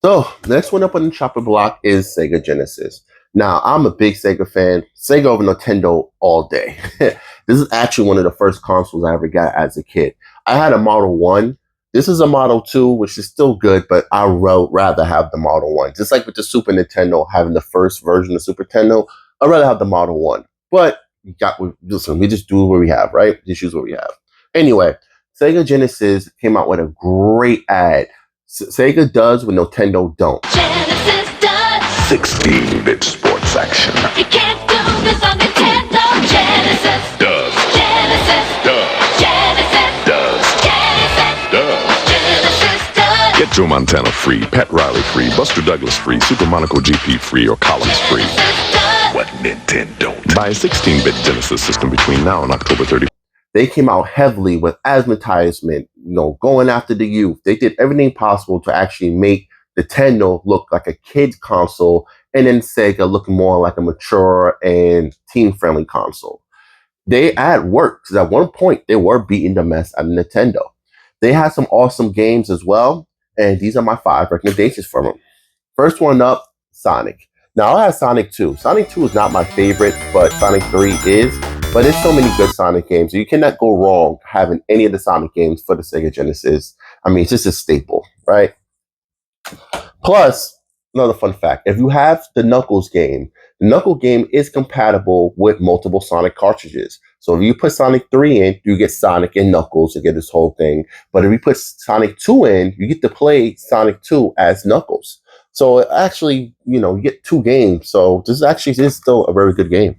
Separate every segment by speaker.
Speaker 1: So, next one up on the chopper block is Sega Genesis. Now, I'm a big Sega fan. Sega over Nintendo all day. This is actually one of the first consoles I ever got as a kid. I had a Model 1. This is a Model 2, which is still good, but I would rather have the Model 1. Just like with the Super Nintendo, having the first version of Super Nintendo, I'd rather have the Model 1. But listen, we just do what we have, right? Just use what we have. Anyway, Sega Genesis came out with a great ad. Sega does what Nintendo don't.
Speaker 2: Genesis does
Speaker 3: 16-bit sports action.
Speaker 2: You can't do this on Nintendo. Genesis
Speaker 3: Does.
Speaker 2: Genesis
Speaker 3: Does.
Speaker 2: Genesis
Speaker 3: Does.
Speaker 2: Genesis
Speaker 3: Does.
Speaker 2: Genesis does.
Speaker 3: Get Joe Montana free, Pat Riley free, Buster Douglas free, Super Monaco GP free, or Collins free.
Speaker 2: Genesis does.
Speaker 3: What Nintendo don't. Buy a 16-bit Genesis system between now and October 30th.
Speaker 1: They came out heavily with advertisement, going after the youth. They did everything possible to actually make Nintendo look like a kid console, and then Sega look more like a mature and teen-friendly console. They had work, because at one point they were beating the mess out of Nintendo. They had some awesome games as well, and these are my 5 recommendations from them. First one up, Sonic. Now, I have Sonic 2. Sonic 2 is not my favorite, but Sonic 3 is. But there's so many good Sonic games. You cannot go wrong having any of the Sonic games for the Sega Genesis. I mean, it's just a staple, right? Plus, another fun fact, if you have the Knuckles game, the Knuckles game is compatible with multiple Sonic cartridges. So if you put Sonic 3 in, you get Sonic and Knuckles to get this whole thing. But if you put Sonic 2 in, you get to play Sonic 2 as Knuckles. So actually, you get 2 games. So this actually is still a very good game.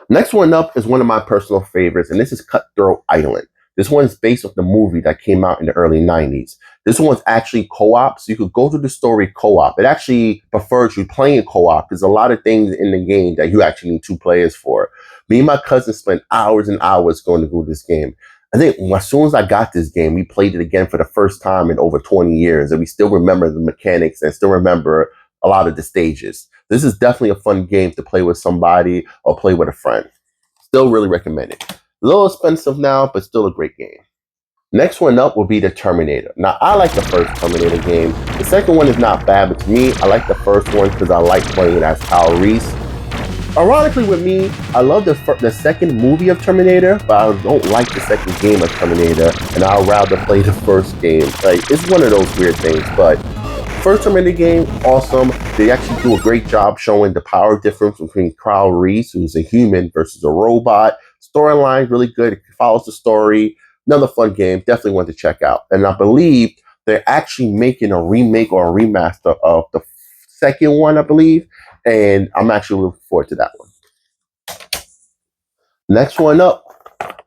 Speaker 1: Next one up is one of my personal favorites, and this is Cutthroat Island. This one is based off the movie that came out in the early 90s. This one's actually co-op, so you could go through the story co-op. It actually prefers you playing co-op. There's a lot of things in the game that you actually need 2 players for. Me and my cousin spent hours and hours going to do this game. I think as soon as I got this game, we played it again for the first time in over 20 years, and we still remember the mechanics and still remember a lot of the stages. This is definitely a fun game to play with somebody or play with a friend. Still really recommend it. A little expensive now, but still a great game. Next one up will be the Terminator. Now, I like the first Terminator game. The second one is not bad, but to me, I like the first one because I like playing as Kyle Reese. Ironically with me, I love the second movie of Terminator, but I don't like the second game of Terminator, and I'd rather play the first game. Like, it's one of those weird things, but first Terminator game, awesome. They actually do a great job showing the power difference between Kyle Reese, who's a human, versus a robot. Storyline, really good. It follows the story. Another fun game. Definitely want to check out. And I believe they're actually making a remake or a remaster of the second one, I believe. And I'm actually looking forward to that one. Next one up,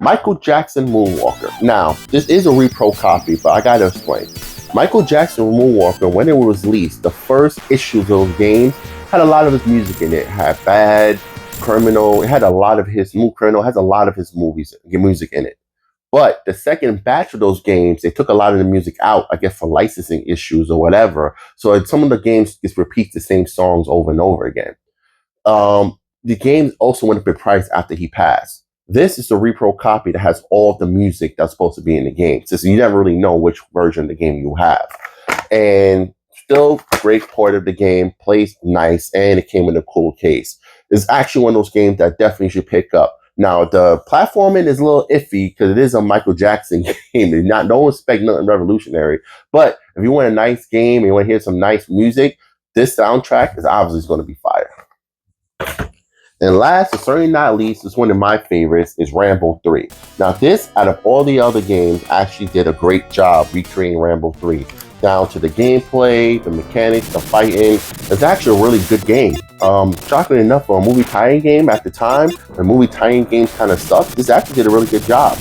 Speaker 1: Michael Jackson Moonwalker. Now, this is a repro copy, but I gotta explain. Michael Jackson Moonwalker, when it was released, the first issue of those games had a lot of his music in it. It had Bad, Criminal, it had a lot of his Criminal has a lot of his music in it. But the second batch of those games, they took a lot of the music out, I guess for licensing issues or whatever. So some of the games just repeat the same songs over and over again. The game also went up in price after he passed. This is the repro copy that has all the music that's supposed to be in the game. So you never really know which version of the game you have. And still great port of the game, plays nice, and it came in a cool case. It's actually one of those games that definitely should pick up. Now, the platforming is a little iffy because it is a Michael Jackson game. Don't expect nothing revolutionary. But if you want a nice game and you want to hear some nice music, this soundtrack is obviously going to be fire. And last, but certainly not least, is one of my favorites, is Rambo 3. Now this, out of all the other games, actually did a great job recreating Rambo 3. Down to the gameplay, the mechanics, the fighting. It's actually a really good game. Shockingly enough, for a movie tie-in game at the time, the movie tie-in games kind of sucked. This actually did a really good job.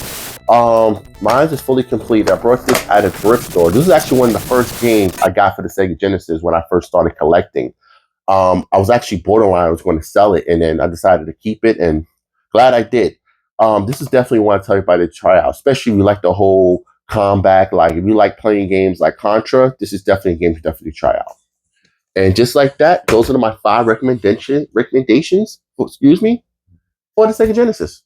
Speaker 1: Mine is fully complete. I brought this at a thrift store. This is actually one of the first games I got for the Sega Genesis when I first started collecting. I was actually borderline. I was going to sell it, and then I decided to keep it, and glad I did. This is definitely one I tell everybody to try out, especially if you like the whole combat. Like if you like playing games like Contra, this is definitely a game to definitely try out. And just like that, those are my 5 recommendations. For the Sega Genesis.